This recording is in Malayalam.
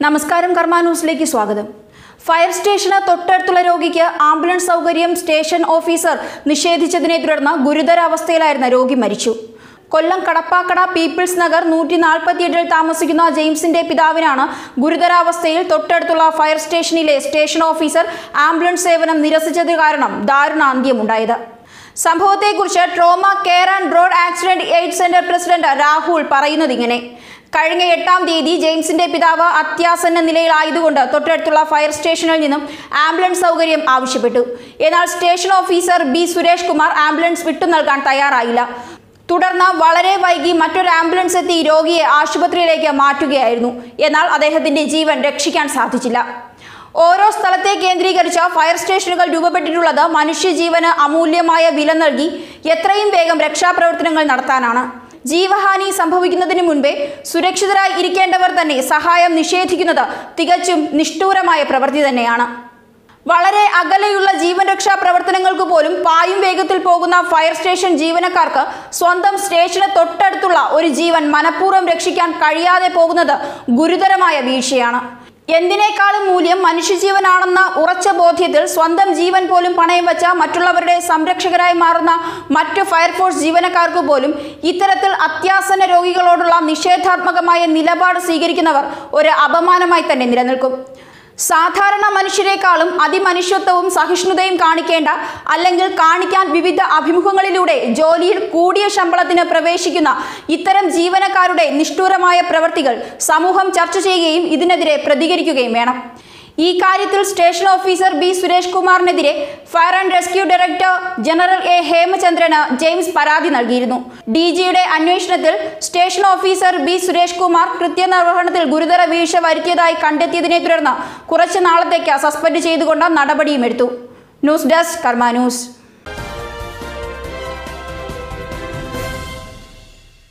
നമസ്കാരം, കർമ്മ ന്യൂസിലേക്ക് സ്വാഗതം. ഫയർ സ്റ്റേഷന് തൊട്ടടുത്തുള്ള രോഗിക്ക് ആംബുലൻസ് സൗകര്യം സ്റ്റേഷൻ ഓഫീസർ നിഷേധിച്ചതിനെ തുടർന്ന് ഗുരുതരാവസ്ഥയിലായിരുന്ന രോഗി മരിച്ചു. കൊല്ലം കടപ്പാക്കട പീപ്പിൾസ് നഗർ 148 താമസിക്കുന്ന ജെയിംസിന്റെ പിതാവിനാണ് ഗുരുതരാവസ്ഥയിൽ തൊട്ടടുത്തുള്ള ഫയർ സ്റ്റേഷനിലെ സ്റ്റേഷൻ ഓഫീസർ ആംബുലൻസ് സേവനം നിരസിച്ചത് കാരണം ദാരുണാന്ത്യമുണ്ടായത്. സംഭവത്തെക്കുറിച്ച് trauma care and road accident aid centre president Rahul പറയുന്നത് ഇങ്ങനെ: കഴിഞ്ഞ 8-ാം തീയതി ജെയിംസിന്റെ പിതാവ് അത്യാസന്ന നിലയിലായതുകൊണ്ട് തൊട്ടടുത്തുള്ള ഫയർ സ്റ്റേഷനിൽ നിന്നും ആംബുലൻസ് സൗകര്യം ആവശ്യപ്പെട്ടു. എന്നാൽ station officer B Suresh Kumar ambulance വിട്ടു നൽകാൻ തയ്യാറായില്ല. തുടർന്ന് വളരെ വൈകി മറ്റൊരു ആംബുലൻസ് എത്തി രോഗിയെ ആശുപത്രിയിലേക്ക് മാറ്റുകയായിരുന്നു. എന്നാൽ അദ്ദേഹത്തിന്റെ ജീവൻ രക്ഷിക്കാൻ സാധിച്ചില്ല. ഓരോ സ്ഥലത്തെ കേന്ദ്രീകരിച്ച ഫയർ സ്റ്റേഷനുകൾ രൂപപ്പെട്ടിട്ടുള്ളത് മനുഷ്യജീവന് അമൂല്യമായ വില നൽകി എത്രയും വേഗം രക്ഷാപ്രവർത്തനങ്ങൾ നടത്താനാണ്. ജീവഹാനി സംഭവിക്കുന്നതിന് മുൻപേ സുരക്ഷിതരായി ഇരിക്കേണ്ടവർ തന്നെ സഹായം നിഷേധിക്കുന്നത് തികച്ചും നിഷ്ഠൂരമായ പ്രവൃത്തി തന്നെയാണ്. വളരെ അകലെയുള്ള ജീവൻ രക്ഷാ പ്രവർത്തനങ്ങൾക്ക് പോലും പായും വേഗത്തിൽ പോകുന്ന ഫയർ സ്റ്റേഷൻ ജീവനക്കാർക്ക് സ്വന്തം സ്റ്റേഷന് തൊട്ടടുത്തുള്ള ഒരു ജീവൻ മനഃപൂർവ്വം രക്ഷിക്കാൻ കഴിയാതെ പോകുന്നത് ഗുരുതരമായ വീഴ്ചയാണ്. എന്തിനേക്കാളും മൂല്യം മനുഷ്യജീവനാണെന്ന ഉറച്ച ബോധ്യത്തിൽ സ്വന്തം ജീവൻ പോലും പണയം വെച്ച മറ്റുള്ളവരുടെ സംരക്ഷകരായി മാറുന്ന മറ്റു ഫയർഫോഴ്സ് ജീവനക്കാർക്ക് പോലും ഇത്തരത്തിൽ അത്യാസന്ന രോഗികളോടുള്ള നിഷേധാത്മകമായ നിലപാട് സ്വീകരിക്കുന്നവർ ഒരു അപമാനമായി തന്നെ നിലനിൽക്കും. സാധാരണ മനുഷ്യരെക്കാളും അതിമനുഷ്യത്വവും സഹിഷ്ണുതയും കാണിക്കേണ്ട, അല്ലെങ്കിൽ കാണിക്കാൻ വിവിധ അഭിമുഖങ്ങളിലൂടെ ജോലിയിൽ കൂടിയ ശമ്പളത്തിന് പ്രവേശിക്കുന്ന ഇത്തരം ജീവനക്കാരുടെ നിഷ്ഠൂരമായ പ്രവൃത്തികൾ സമൂഹം ചർച്ച ചെയ്യുകയും ഇതിനെതിരെ പ്രതികരിക്കുകയും വേണം. ഈ കാര്യത്തിൽ സ്റ്റേഷൻ ഓഫീസർ ബി സുരേഷ് കുമാറിനെതിരെ fire and rescue director general A ഹേമചന്ദ്രന് ജെയിംസ് പരാതി നൽകിയിരുന്നു. ഡിജിയുടെ അന്വേഷണത്തിൽ station officer B Suresh Kumar കൃത്യനിർവഹണത്തിൽ ഗുരുതര വീഴ്ച വരുത്തിയതായി കണ്ടെത്തിയതിനെ തുടർന്ന് കുറച്ചു നാളത്തേക്ക് സസ്പെൻഡ് ചെയ്തുകൊണ്ട് നടപടിയും എടുത്തു. ന്യൂസ് ഡെസ്ക്, കർമ്മ ന്യൂസ്.